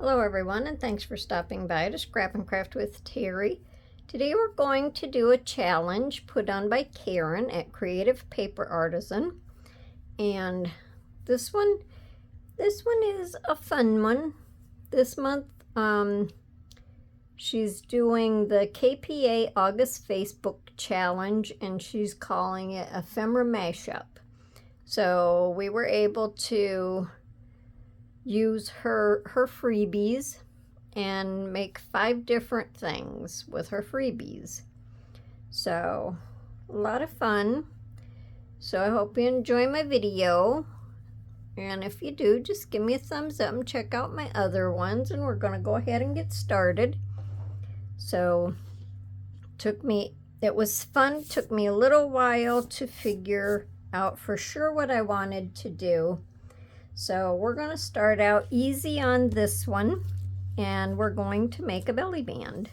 Hello everyone, and thanks for stopping by to Scrap and Craft with Terry. Today we're going to do a challenge put on by Karen at Kreativ Paper Artisan. And this one is a fun one. This month she's doing the KPA August Facebook challenge, and she's calling it Ephemera Mashup. So we were able to use her freebies and make 5 different things with her freebies. So a lot of fun. So I hope you enjoy my video, and if you do, just give me a thumbs up and check out my other ones, and we're going to go ahead and get started. So it was fun. Took me a little while to figure out for sure what I wanted to do. So we're going to start out easy on this one, and we're going to make a belly band.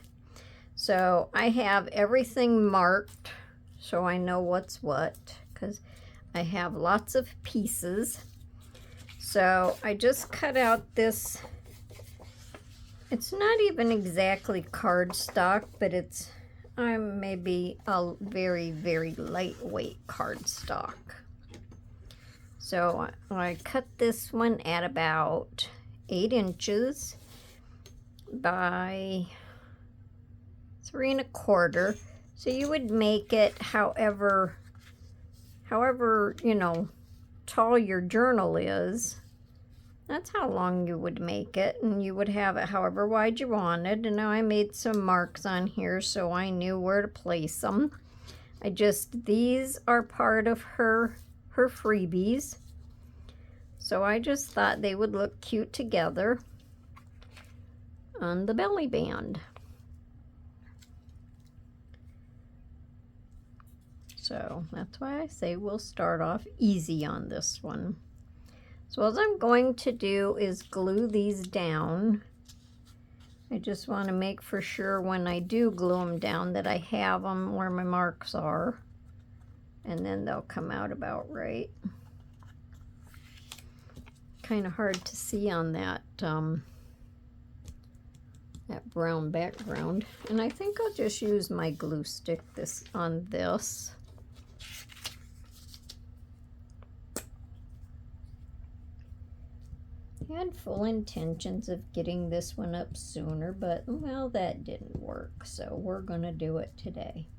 So I have everything marked so I know what's what, because I have lots of pieces. So I just cut out this. It's not even exactly cardstock, but it's maybe a very, very lightweight cardstock. So I cut this one at about 8 inches by 3 1/4. So you would make it however tall your journal is. That's how long you would make it, and you would have it however wide you wanted. And now I made some marks on here so I knew where to place them. These are part of her freebies, so I just thought they would look cute together on the belly band. So that's why I say we'll start off easy on this one. So what I'm going to do is glue these down. I just want to make for sure when I do glue them down that I have them where my marks are, and then they'll come out about right. Kind of hard to see on that brown background, and I think I'll just use my glue stick on this. I had full intentions of getting this one up sooner, but well, that didn't work, so we're gonna do it today.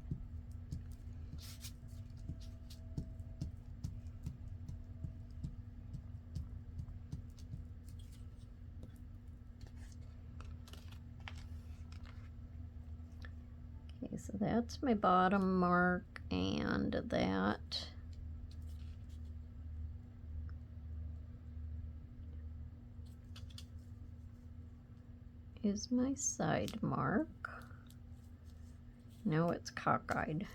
Okay, so that's my bottom mark, and that is my side mark. Now it's cockeyed.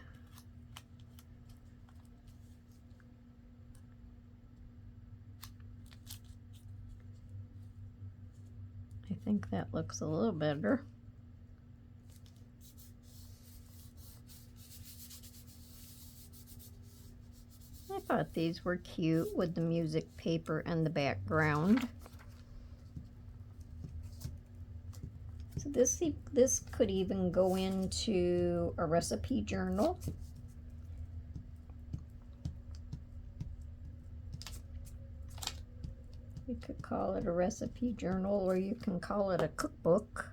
I think that looks a little better. I thought these were cute with the music paper and the background. So this could even go into a recipe journal. You could call it a recipe journal, or you can call it a cookbook.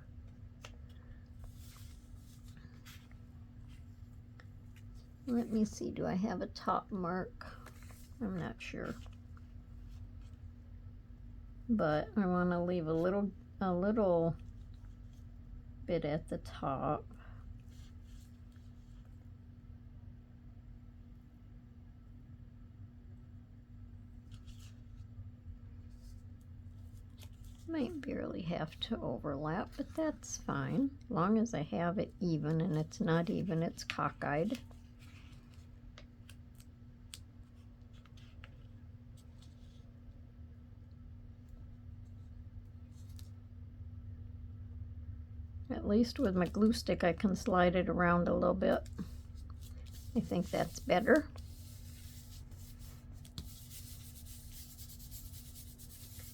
Let me see, do I have a top mark? I'm not sure. But I want to leave a little bit at the top. Might barely have to overlap, but that's fine. As long as I have it even, and it's not even, it's cockeyed. At least with my glue stick I can slide it around a little bit. I think that's better.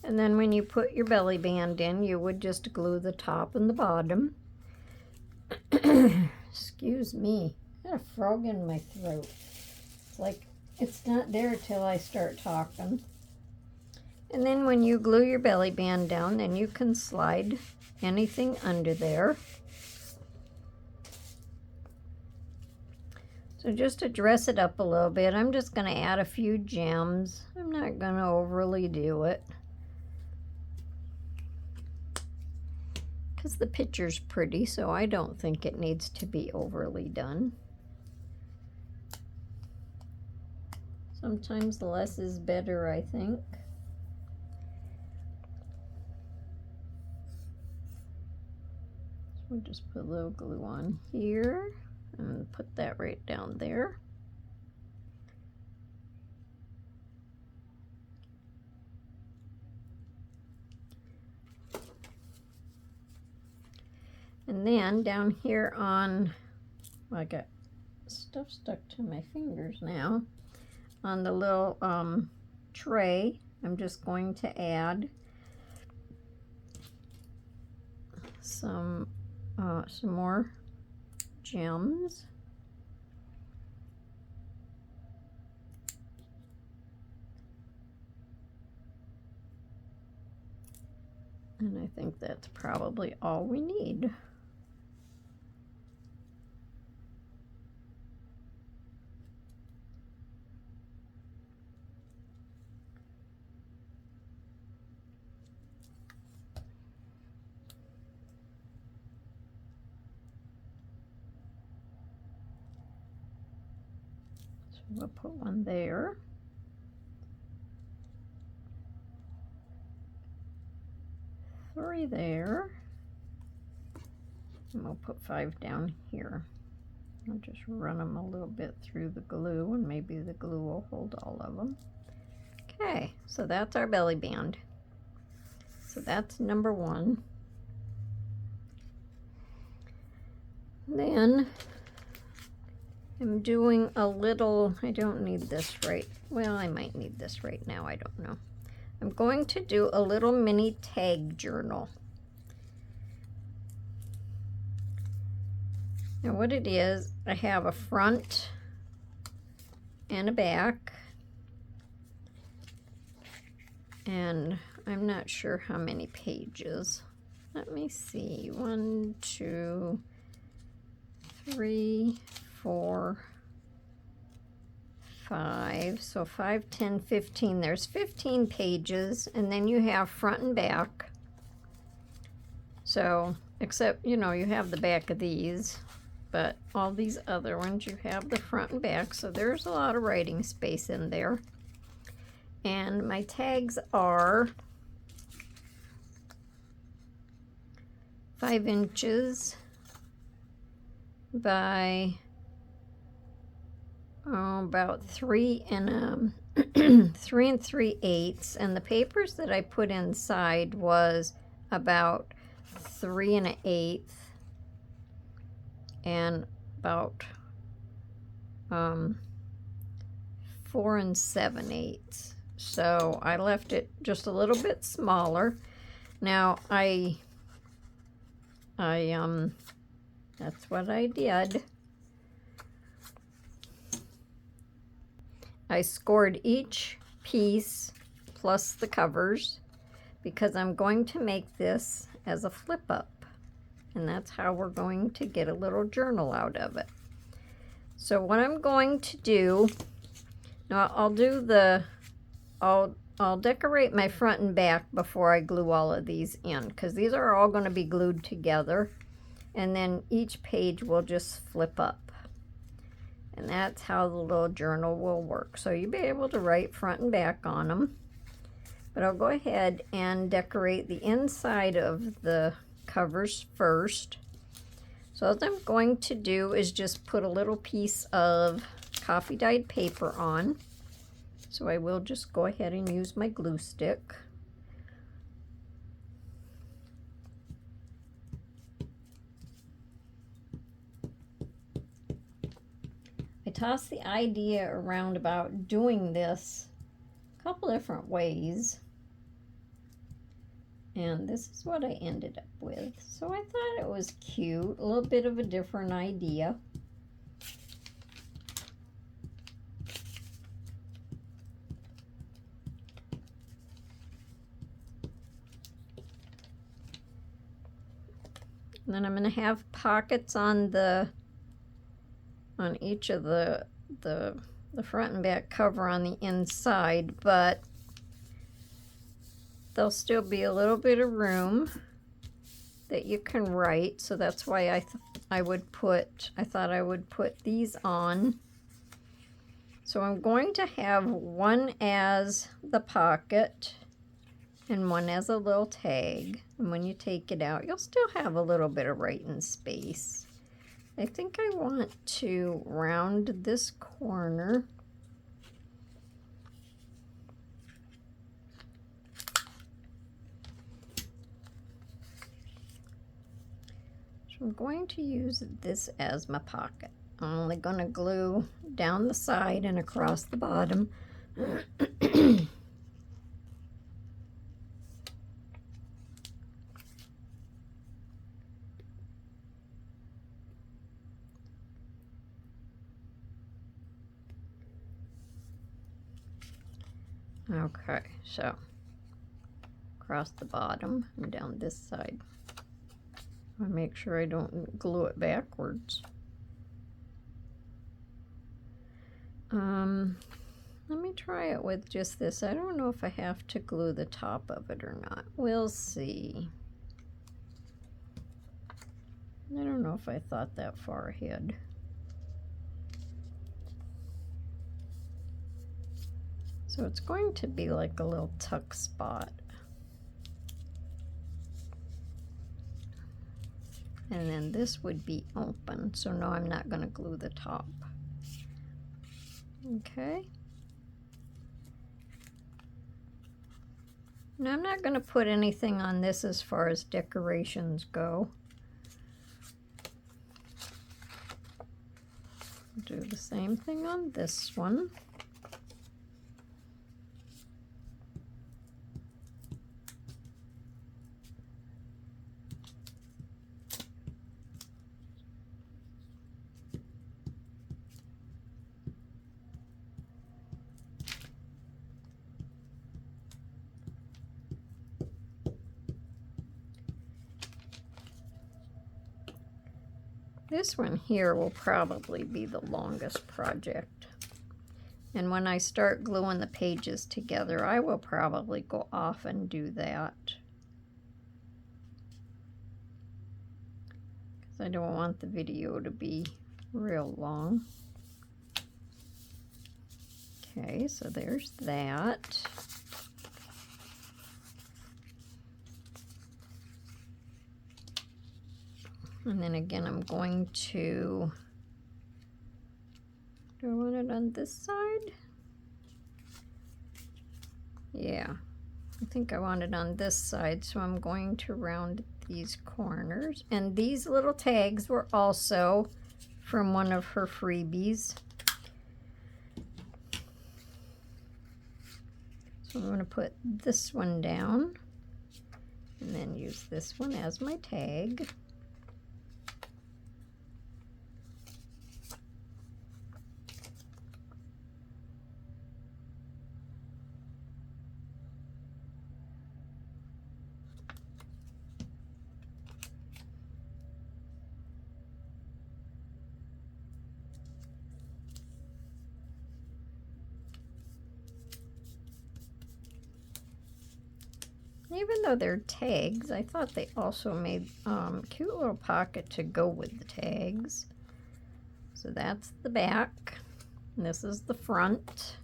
And then when you put your belly band in, you would just glue the top and the bottom. Excuse me, I got a frog in my throat. It's like it's not there till I start talking. And then when you glue your belly band down, then you can slide anything under there. So just to dress it up a little bit, I'm just going to add a few gems. I'm not going to overly do it, because the picture's pretty, so I don't think it needs to be overly done. Sometimes less is better, I think. So we'll just put a little glue on here and put that right down there. And then down here on, well, I got stuff stuck to my fingers now. On the little tray, I'm just going to add some more gems. And I think that's probably all we need. We'll put one there. 3 there. And we'll put 5 down here. I'll just run them a little bit through the glue, and maybe the glue will hold all of them. Okay, so that's our belly band. So that's number 1. Then I'm doing a little, I don't need this right, well, I might need this right now, I don't know. I'm going to do a little mini tag journal. Now what it is, I have a front and a back, and I'm not sure how many pages. Let me see, 1, 2, 3, 4, 5, so 5, 10, 15. There's 15 pages, and then you have front and back. So, except, you know, you have the back of these, but all these other ones, you have the front and back, so there's a lot of writing space in there. And my tags are 5 inches by about 3 and 3/8, and the papers that I put inside was about 3 1/8 and about 4 7/8. So I left it just a little bit smaller. Now that's what I did. I scored each piece plus the covers because I'm going to make this as a flip up, and that's how we're going to get a little journal out of it. So what I'm going to do, now I'll decorate my front and back before I glue all of these in, because these are all going to be glued together, and then each page will just flip up. And that's how the little journal will work. So you'll be able to write front and back on them. But I'll go ahead and decorate the inside of the covers first. So what I'm going to do is just put a little piece of coffee dyed paper on. So I will just go ahead and use my glue stick. I tossed the idea around about doing this a couple different ways. And this is what I ended up with. So I thought it was cute, a little bit of a different idea. And then I'm going to have pockets on each of the front and back cover on the inside, but there'll still be a little bit of room that you can write. So that's why I thought I would put these on. So I'm going to have one as the pocket and one as a little tag. And when you take it out, you'll still have a little bit of writing space. I think I want to round this corner. So I'm going to use this as my pocket. I'm only going to glue down the side and across the bottom. Okay, so across the bottom and down this side. I make sure I don't glue it backwards. Let me try it with just this. I don't know if I have to glue the top of it or not. We'll see. I don't know if I thought that far ahead. So it's going to be like a little tuck spot. And then this would be open, so no, I'm not going to glue the top. Okay. Now I'm not going to put anything on this as far as decorations go. Do the same thing on this one. This one here will probably be the longest project. And when I start gluing the pages together, I will probably go off and do that. Because I don't want the video to be real long. Okay, so there's that. And then again, I'm going to, do I want it on this side? Yeah, I think I want it on this side, so I'm going to round these corners. And these little tags were also from one of her freebies. So I'm going to put this one down and then use this one as my tag. Even though they're tags, I thought they also made a cute little pocket to go with the tags. So that's the back, and this is the front.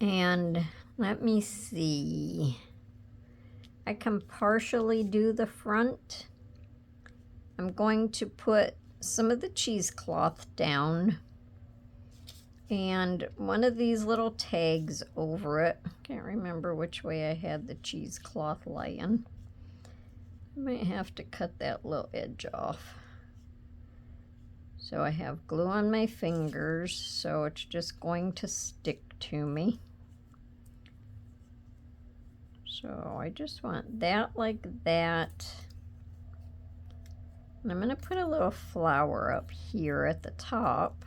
And let me see. I can partially do the front. I'm going to put some of the cheesecloth down and one of these little tags over it. Can't remember which way I had the cheesecloth laying. I might have to cut that little edge off. So I have glue on my fingers, so it's just going to stick to me. So So I just want that like that. And I'm going to put a little flower up here at the top.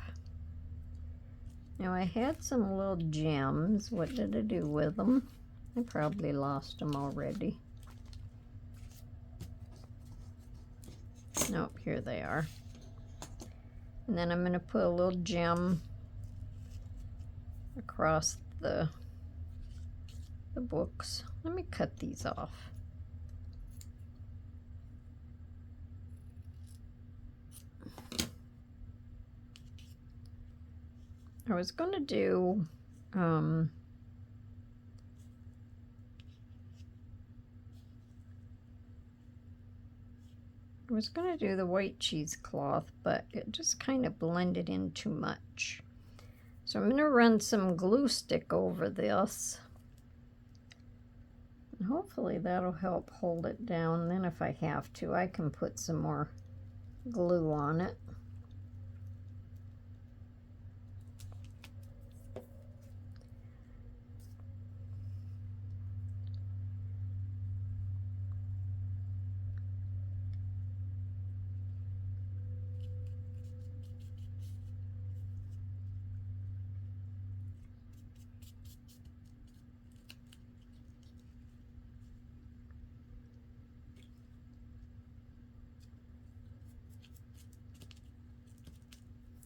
Now I had some little gems. What did I do with them? I probably lost them already. Nope, here they are. And then I'm going to put a little gem across the books. Let me cut these off. I was going to do I was going to do the white cheesecloth, but it just kind of blended in too much. So I'm going to run some glue stick over this. And hopefully that'll help hold it down. Then if I have to, I can put some more glue on it.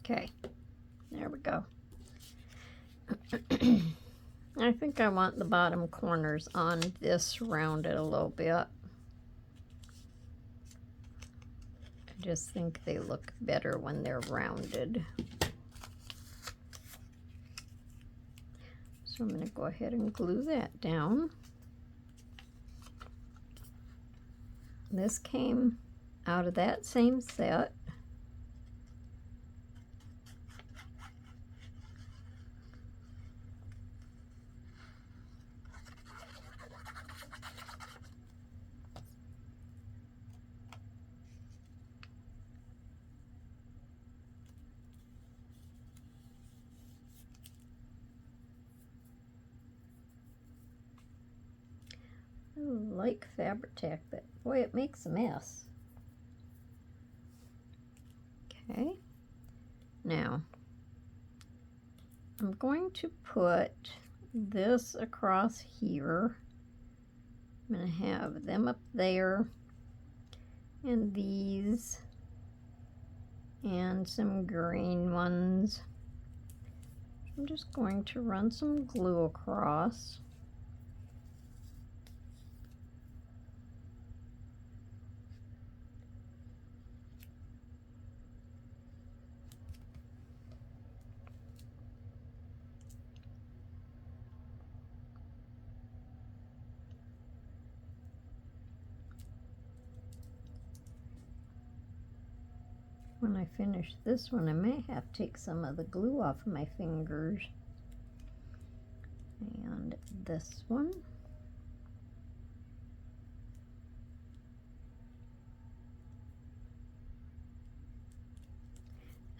Okay, there we go. I think I want the bottom corners on this rounded a little bit. I just think they look better when they're rounded. So I'm going to go ahead and glue that down. This came out of that same set. I like Fabri-Tac, but boy, it makes a mess. Okay, now I'm going to put this across here. I'm going to have them up there, and these, and some green ones. I'm just going to run some glue across. When I finish this one, I may have to take some of the glue off of my fingers. And this one.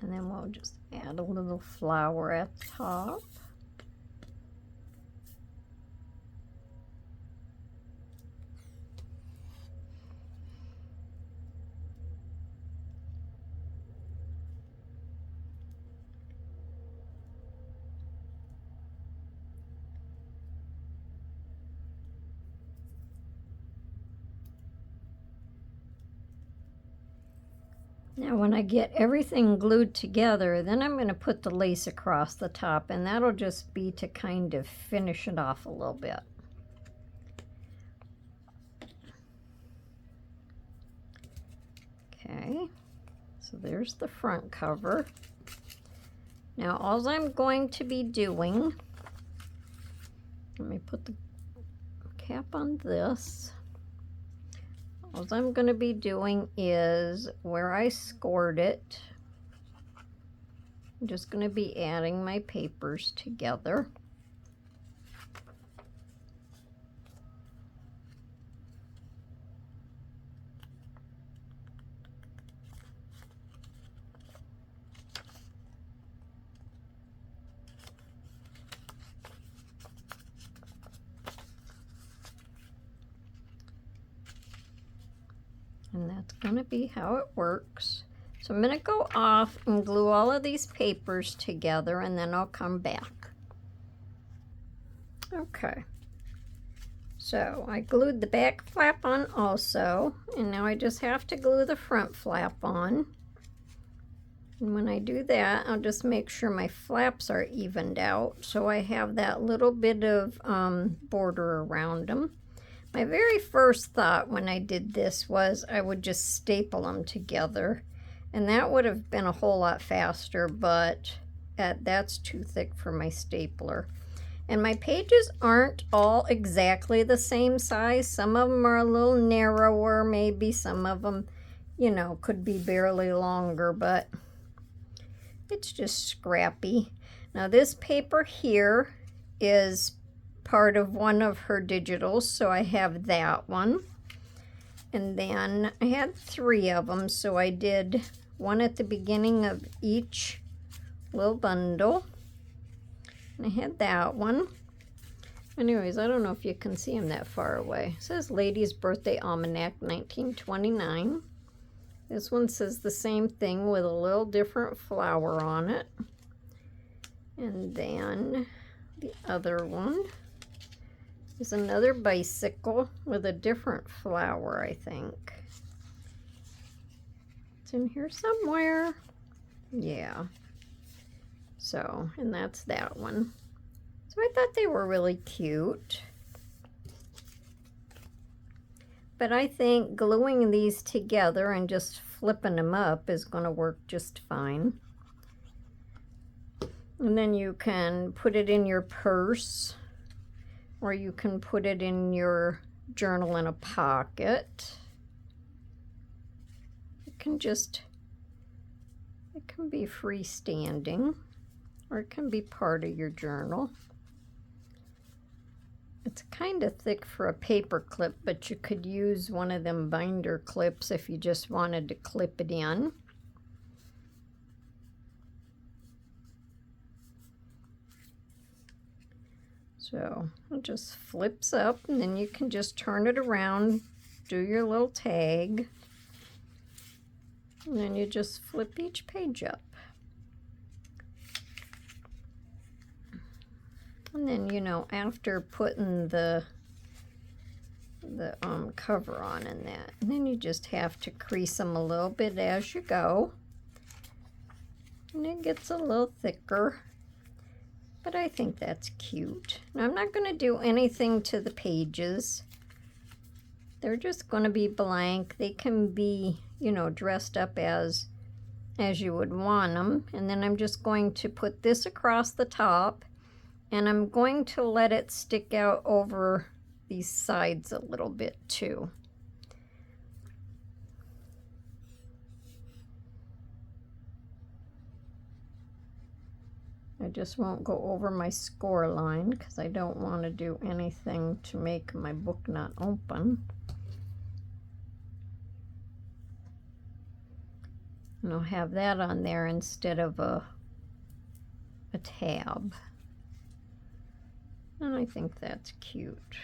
And then we'll just add a little flower at the top. Now when I get everything glued together, then I'm going to put the lace across the top, and that'll just be to kind of finish it off a little bit. Okay, so there's the front cover. Now all I'm going to be doing, let me put the cap on this. All I'm going to be doing is where I scored it, I'm just going to be adding my papers together. And that's going to be how it works. So I'm going to go off and glue all of these papers together, and then I'll come back. Okay. So I glued the back flap on also, and now I just have to glue the front flap on. And when I do that, I'll just make sure my flaps are evened out so I have that little bit of border around them. My very first thought when I did this was I would just staple them together, and that would have been a whole lot faster, but that's too thick for my stapler. And my pages aren't all exactly the same size. Some of them are a little narrower, maybe some of them, you know, could be barely longer, but it's just scrappy. Now this paper here is part of one of her digitals, so I have that one. And then I had 3 of them, so I did one at the beginning of each little bundle. And I had that one. Anyways, I don't know if you can see them that far away. It says Lady's Birthday Almanac 1929. This one says the same thing with a little different flower on it. And then the other one is another bicycle with a different flower, I think. It's in here somewhere. Yeah. So, and that's that one. So I thought they were really cute. But I think gluing these together and just flipping them up is going to work just fine. And then you can put it in your purse, or you can put it in your journal in a pocket. It can be freestanding, or it can be part of your journal. It's kind of thick for a paper clip, but you could use one of them binder clips if you just wanted to clip it in. So it just flips up, and then you can just turn it around, do your little tag, and then you just flip each page up. And then, you know, after putting the cover on and that, and then you just have to crease them a little bit as you go. And it gets a little thicker, but I think that's cute. Now, I'm not going to do anything to the pages. They're just going to be blank. They can be, you know, dressed up as you would want them. And then I'm just going to put this across the top, and I'm going to let it stick out over these sides a little bit too. I just won't go over my score line because I don't want to do anything to make my book not open. And I'll have that on there instead of a tab. And I think that's cute.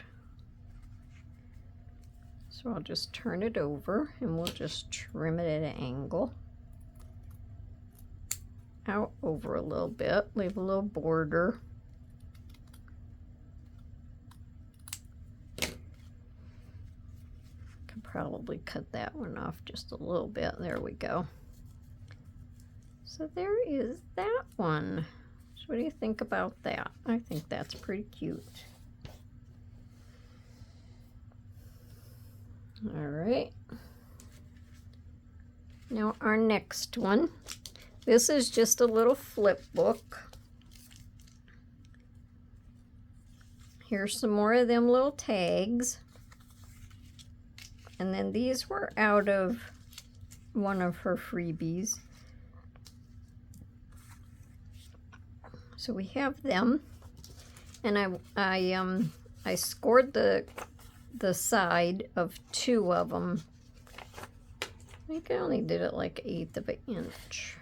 So I'll just turn it over, and we'll just trim it at an angle. Out over a little bit, leave a little border. Could probably cut that one off just a little bit. There we go. So there is that one. So what do you think about that? I think that's pretty cute. All right. Now our next one. This is just a little flip book. Here's some more of them little tags. And then these were out of one of her freebies. So we have them. And I scored the side of 2 of them. I think I only did it like 1/8 of an inch.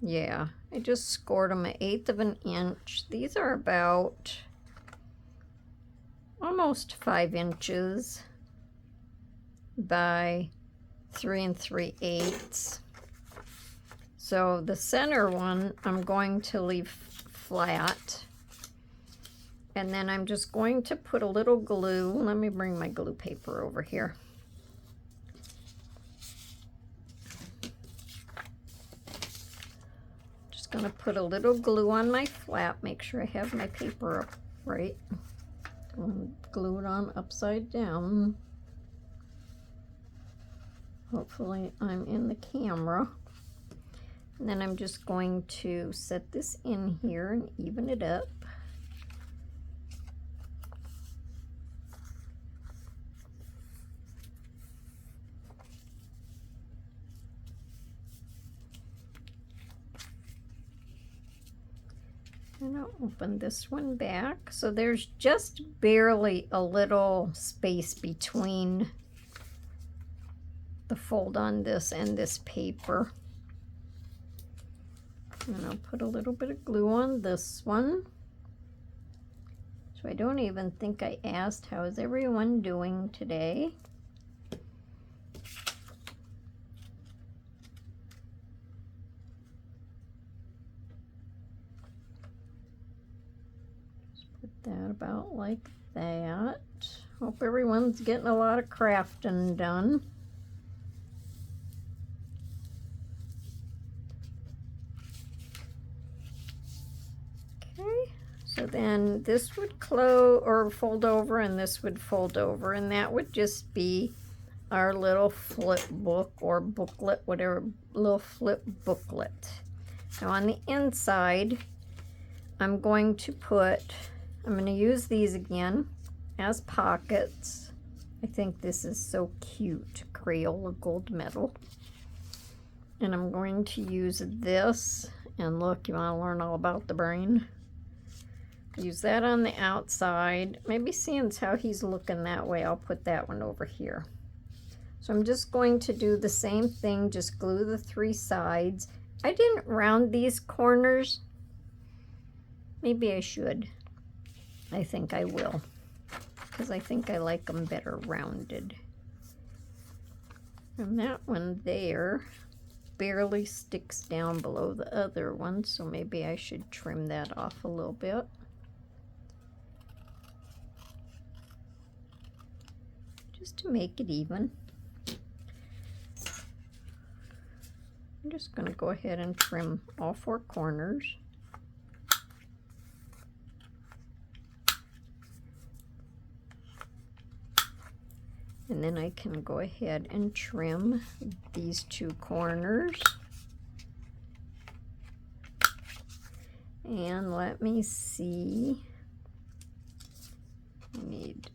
Yeah, I just scored them 1/8 of an inch. These are about almost 5 inches by 3 3/8. So the center one I'm going to leave flat. And then I'm just going to put a little glue. Let me bring my glue paper over here. Just going to put a little glue on my flap. Make sure I have my paper up right. Glue it on upside down. Hopefully I'm in the camera. And then I'm just going to set this in here and even it up. And I'll open this one back. So there's just barely a little space between the fold on this and this paper. And I'll put a little bit of glue on this one. So I don't even think I asked, how is everyone doing today? That about like that. Hope everyone's getting a lot of crafting done. Okay, so then this would close or fold over and this would fold over, and that would just be our little flip book or booklet, whatever, little flip booklet. Now on the inside, I'm going to use these again as pockets. I think this is so cute, Crayola gold medal. And I'm going to use this, and look, you want to learn all about the brain? Use that on the outside. Maybe seeing as how he's looking that way, I'll put that one over here. So I'm just going to do the same thing, just glue the 3 sides. I didn't round these corners. Maybe I should. I think I will, because I think I like them better rounded. And that one there barely sticks down below the other one, so maybe I should trim that off a little bit. Just to make it even. I'm just going to go ahead and trim all 4 corners. And then I can go ahead and trim these 2 corners. And let me see. I need,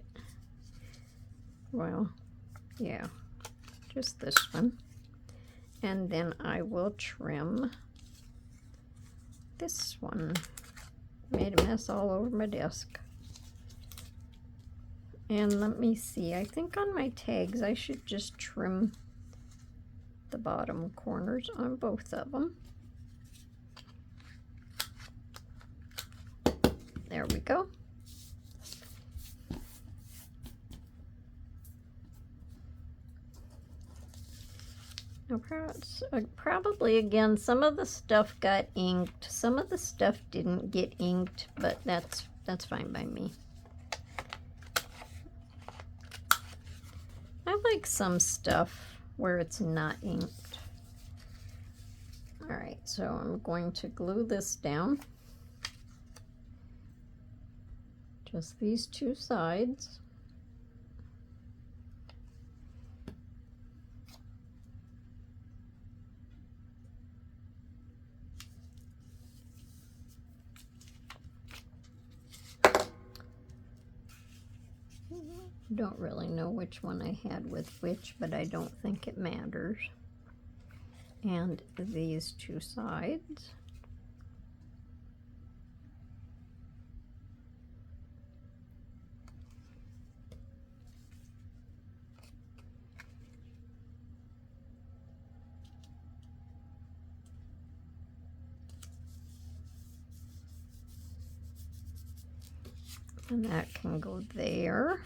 well, yeah, just this one. And then I will trim this one. Made a mess all over my desk. And let me see, I think on my tags I should just trim the bottom corners on both of them. There we go. Now, probably again, some of the stuff got inked, some of the stuff didn't get inked, but that's fine by me. I like some stuff where it's not inked. All right, so I'm going to glue this down. Just these 2 sides. Don't really know which one I had with which, but I don't think it matters. And these 2 sides. And that can go there.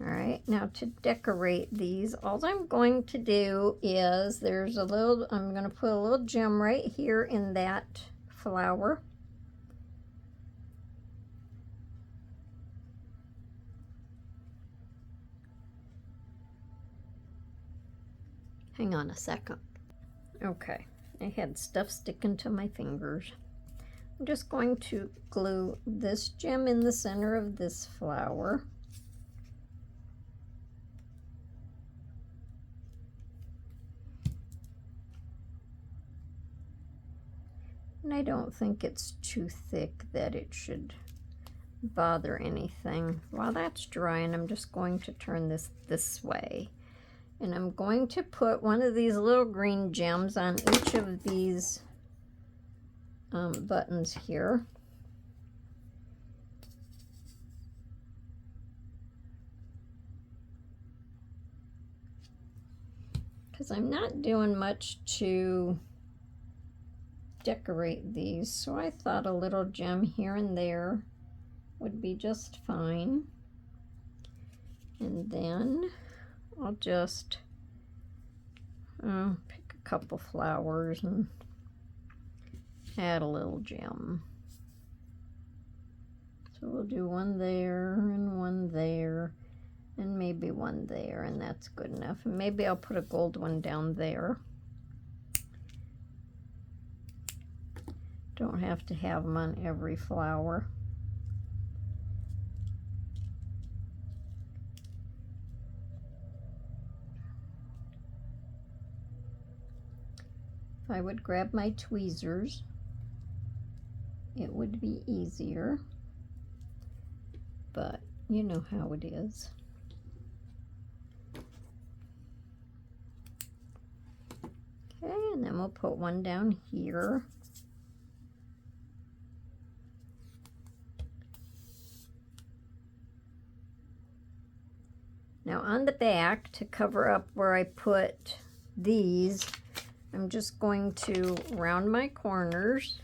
All right, now to decorate these, all I'm going to do is there's a little, I'm going to put a little gem right here in that flower. Hang on a second. Okay, I had stuff sticking to my fingers. I'm just going to glue this gem in the center of this flower. And I don't think it's too thick that it should bother anything. While that's drying, I'm just going to turn this way. And I'm going to put one of these little green gems on each of these buttons here. Because I'm not doing much to decorate these, so I thought a little gem here and there would be just fine. And then I'll just pick a couple flowers and add a little gem. So we'll do one there and one there and maybe one there, and that's good enough. And maybe I'll put a gold one down there. Don't have to have them on every flower. If I would grab my tweezers, it would be easier, but you know how it is. Okay, and then we'll put one down here. Now on the back, to cover up where I put these, I'm just going to round my corners,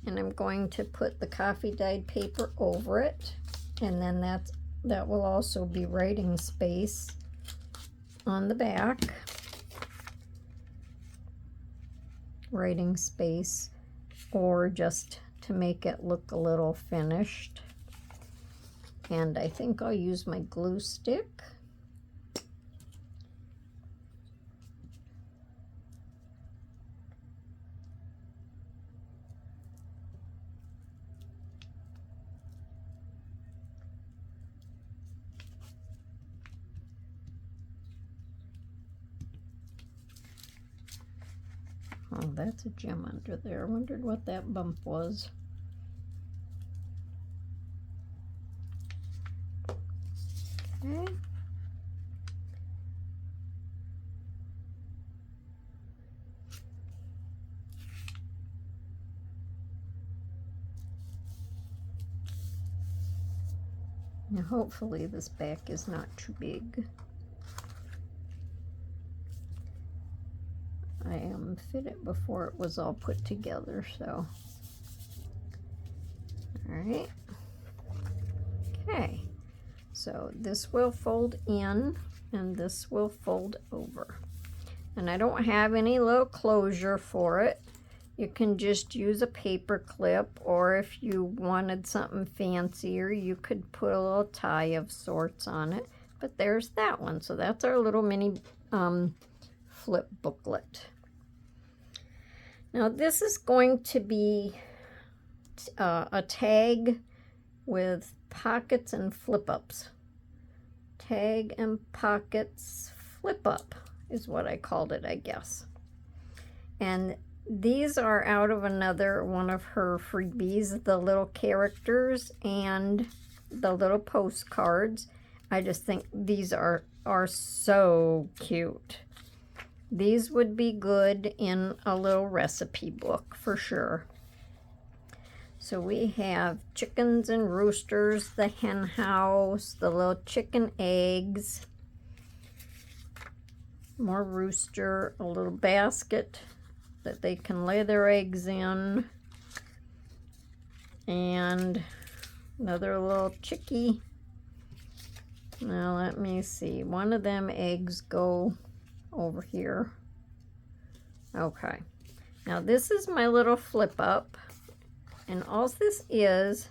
and I'm going to put the coffee dyed paper over it, and then that will also be writing space on the back. Writing space, or just to make it look a little finished. And I think I'll use my glue stick. Oh, that's a gem under there. I wondered what that bump was. Okay. Now hopefully this back is not too big. I fit it before it was all put together, so. All right. Okay. So this will fold in and this will fold over. And I don't have any little closure for it. You can just use a paper clip, or if you wanted something fancier, you could put a little tie of sorts on it. But there's that one. So that's our little mini flip booklet. Now this is going to be a tag with pockets and flip-ups. Tag and pockets flip-up is what I called it, I guess. And these are out of another one of her freebies, the little characters and the little postcards. I just think these are so cute. These would be good in a little recipe book for sure. So we have chickens and roosters, the hen house, the little chicken eggs, more rooster, a little basket that they can lay their eggs in, and another little chickie, Now let me see. One of them eggs go over here. Okay. Now this is my little flip up. And all this is,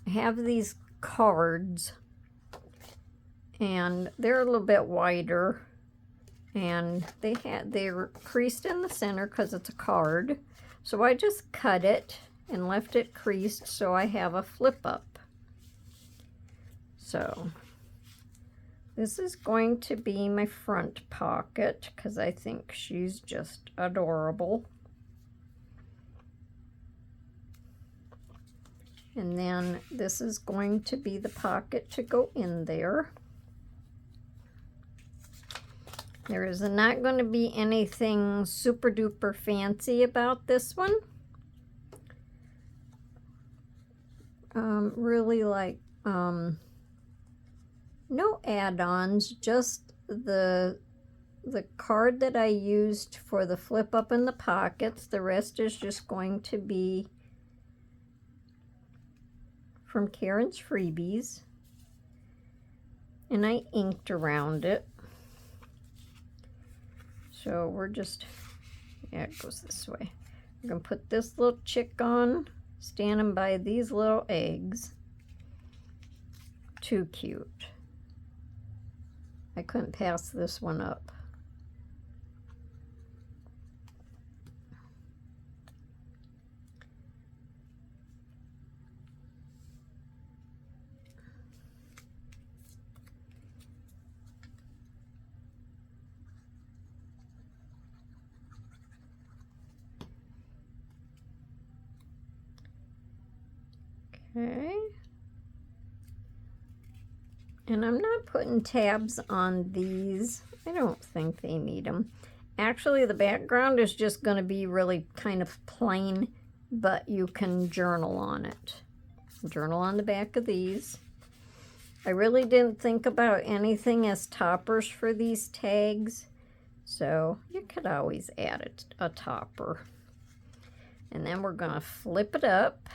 I have these cards. And they're a little bit wider. And they're creased in the center because it's a card. So I just cut it and left it creased so I have a flip up. So this is going to be my front pocket because I think she's just adorable. And then this is going to be the pocket to go in there. There is not going to be anything super duper fancy about this one. Really like no add-ons, just the card that I used for the flip up in the pockets. The rest is just going to be from Karen's Freebies. And I inked around it. So we're just, yeah, it goes this way. We're going to put this little chick on, standing by these little eggs. Too cute. I couldn't pass this one up. Okay. And I'm not putting tabs on these. I don't think they need them. Actually, the background is just going to be really kind of plain, but you can journal on it. Journal on the back of these. I really didn't think about anything as toppers for these tags, so you could always add a topper. And then we're going to flip it up.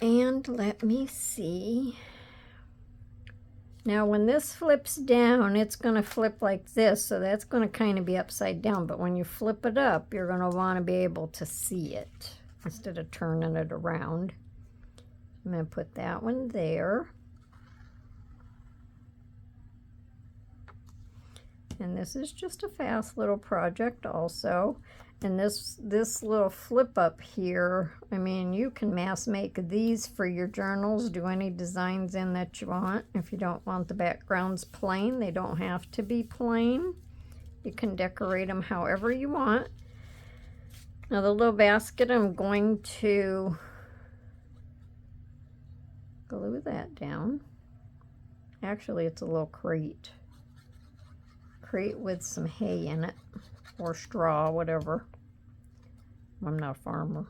And let me see. Now when this flips down, it's going to flip like this, so that's going to kind of be upside down. But when you flip it up, you're going to want to be able to see it instead of turning it around. I'm going to put that one there. And this is just a fast little project also. And this little flip up here, I mean, you can mass make these for your journals, do any designs in that you want. If you don't want the backgrounds plain, they don't have to be plain. You can decorate them however you want. Now the little basket, I'm going to glue that down. Actually, it's a little crate. Crate with some hay in it, or straw, whatever. I'm not a farmer.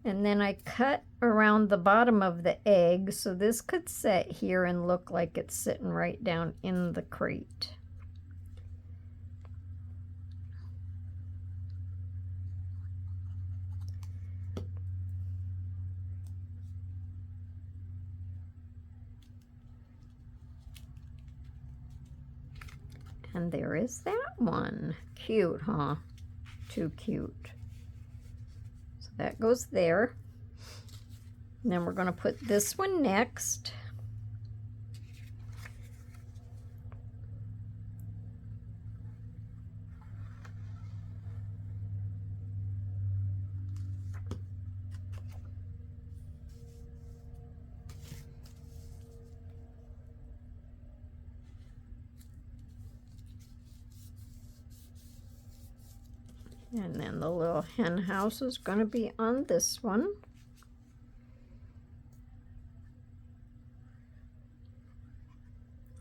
And then I cut around the bottom of the egg, so this could sit here and look like it's sitting right down in the crate. And there is that one. Cute, huh? Too cute. So that goes there. And then we're going to put this one next. And then the little hen house is going to be on this one.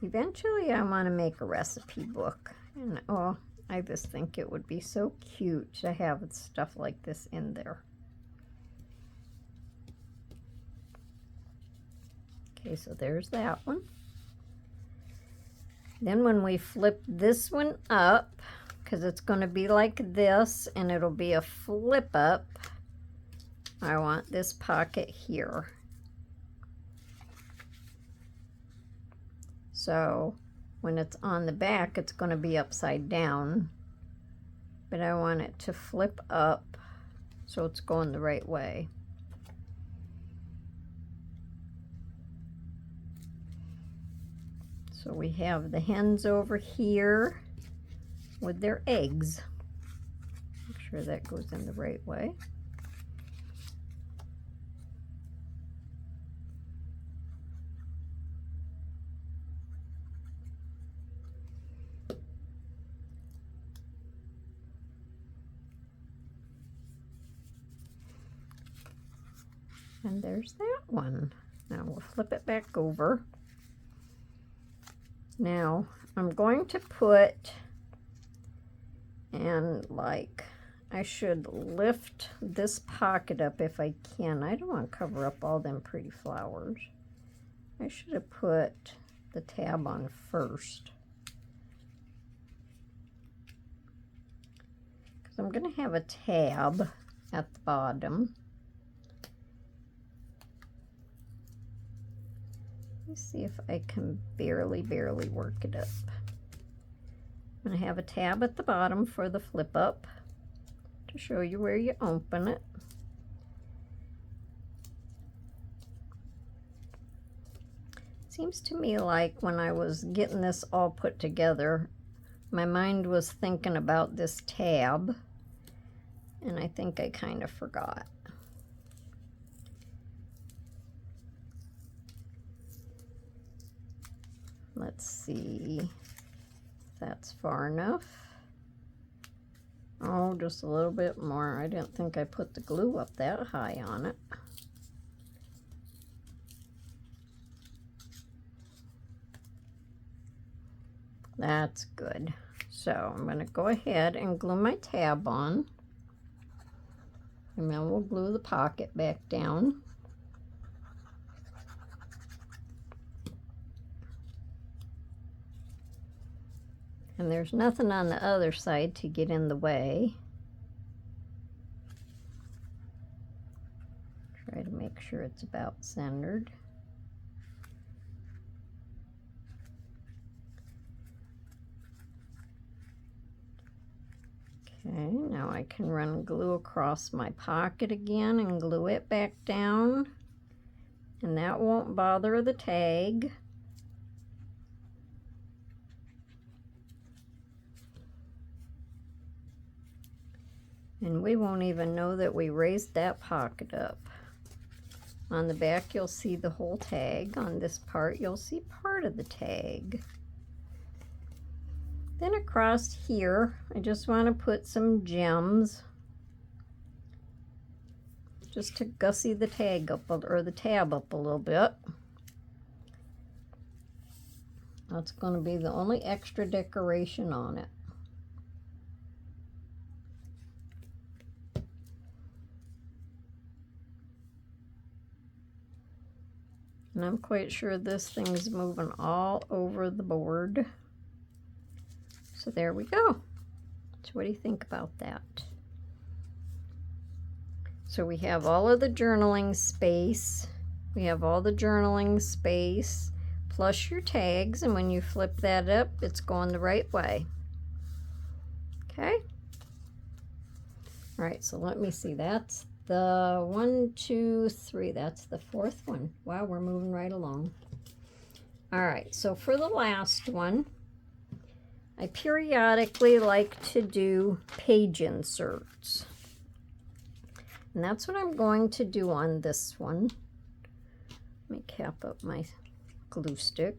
Eventually I want to make a recipe book. And oh, I just think it would be so cute to have stuff like this in there. Okay, so there's that one. Then when we flip this one up, because it's going to be like this, and it'll be a flip up, I want this pocket here. So when it's on the back, it's going to be upside down, but I want it to flip up so it's going the right way. So we have the hens over here with their eggs. Make sure that goes in the right way. And there's that one. Now we'll flip it back over. Now I'm going to put, and like, I should lift this pocket up if I can. I don't want to cover up all them pretty flowers. I should have put the tab on first, because I'm going to have a tab at the bottom. Let me see if I can barely work it up. I'm going to have a tab at the bottom for the flip up to show you where you open it. Seems to me like when I was getting this all put together, my mind was thinking about this tab, and I think I kind of forgot. Let's see if that's far enough. Oh, just a little bit more. I didn't think I put the glue up that high on it. That's good. So I'm going to go ahead and glue my tab on. And then we'll glue the pocket back down. And there's nothing on the other side to get in the way. Try to make sure it's about centered. Okay, now I can run glue across my pocket again and glue it back down. And that won't bother the tag. And we won't even know that we raised that pocket up. On the back, you'll see the whole tag. On this part, you'll see part of the tag. Then across here, I just want to put some gems, just to gussy the tag up, or the tab up a little bit. That's going to be the only extra decoration on it. And I'm quite sure this thing's moving all over the board. So there we go. So what do you think about that? So we have all of the journaling space. We have all the journaling space plus your tags, and when you flip that up, it's going the right way. Okay? All right, so let me see. That's the 1, 2, 3. That's the fourth one. Wow, we're moving right along. All right, so for the last one, I periodically like to do page inserts. And that's what I'm going to do on this one. Let me cap up my glue stick.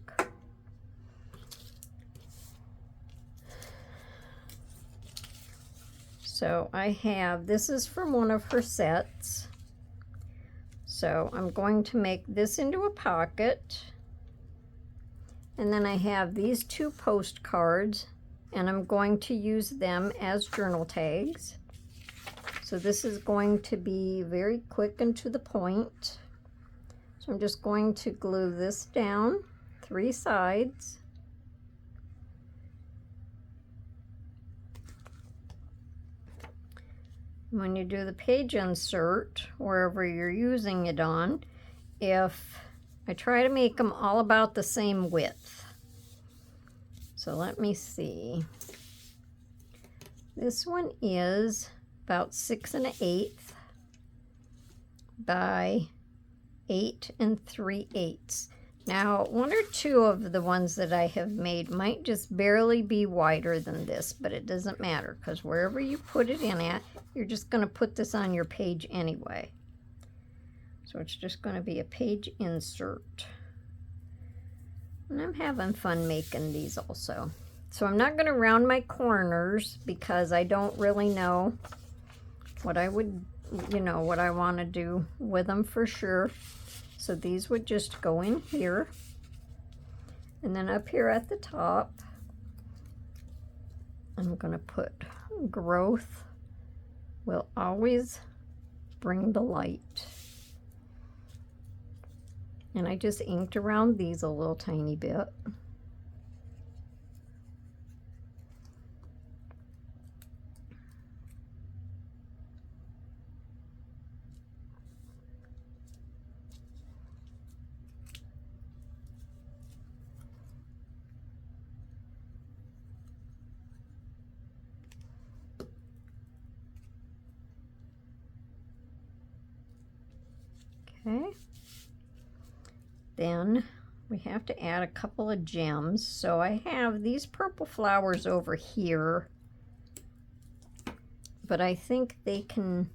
So I have, this is from one of her sets. So I'm going to make this into a pocket. And then I have these 2 postcards, and I'm going to use them as journal tags. So this is going to be very quick and to the point. So I'm just going to glue this down 3 sides. when you do the page insert, wherever you're using it on, if I try to make them all about the same width. So let me see. This one is about 6 1/8 by 8 3/8. Now, one or two of the ones that I have made might just barely be wider than this, but it doesn't matter because wherever you put it in at, you're just going to put this on your page anyway. So it's just going to be a page insert. And I'm having fun making these also. So I'm not going to round my corners because I don't really know what I would, what I want to do with them for sure. So these would just go in here. And then up here at the top, I'm going to put growth will always bring the light. And I just inked around these a little tiny bit. Okay, then we have to add a couple of gems. So I have these purple flowers over here, but I think they can,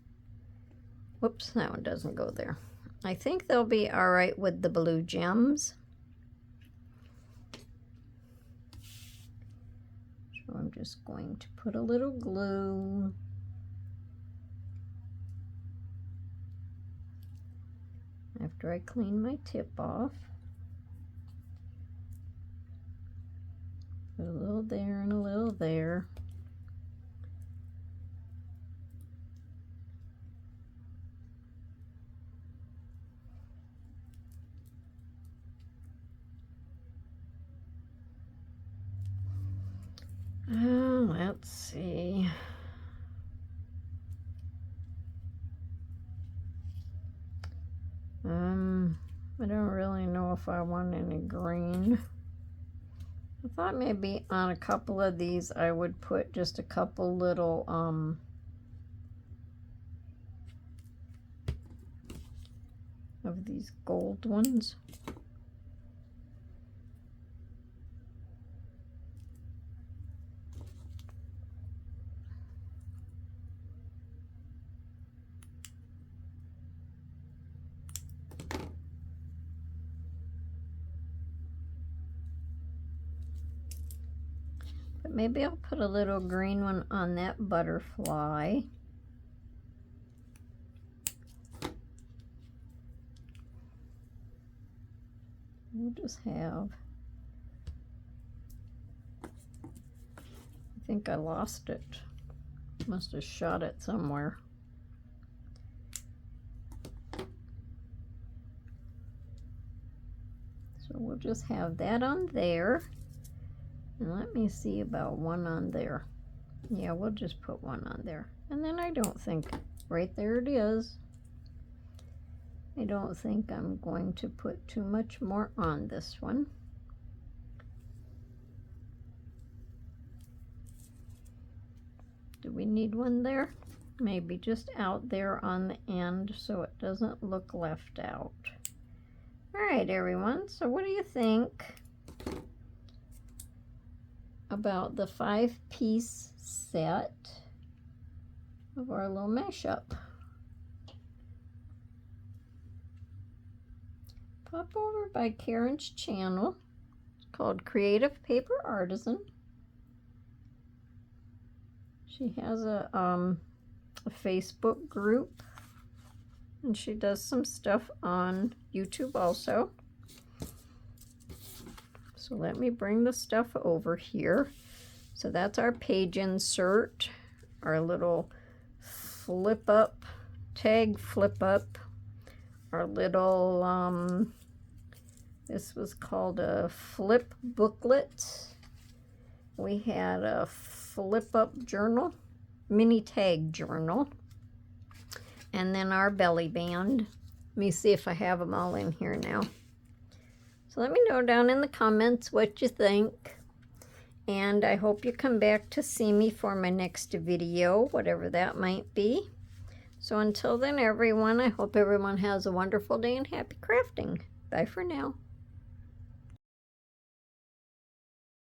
whoops, that one doesn't go there. I think they'll be all right with the blue gems. So I'm just going to put a little glue. After I clean my tip off. Put a little there and a little there. Let's see. I don't really know if I want any green. I thought maybe on a couple of these I would put just a couple little of these gold ones. But maybe I'll put a little green one on that butterfly. We'll just have, I think I lost it. Must have shot it somewhere. So we'll just have that on there. And let me see about one on there. Yeah, we'll just put one on there. And then I don't think, right there it is. I don't think I'm going to put too much more on this one. Do we need one there? Maybe just out there on the end so it doesn't look left out. All right, everyone, so what do you think about the 5-piece set of our little mashup? Pop over by Karen's channel. It's called Kreativ Paper Artisan. She has a Facebook group, and she does some stuff on YouTube also. So let me bring the stuff over here. So that's our page insert, our little flip up, tag flip up, our little, this was called a flip booklet. We had a flip up journal, mini tag journal. and then our belly band. Let me see if I have them all in here now. So let me know down in the comments what you think. And I hope you come back to see me for my next video, whatever that might be. So until then, everyone, I hope everyone has a wonderful day and happy crafting. Bye for now.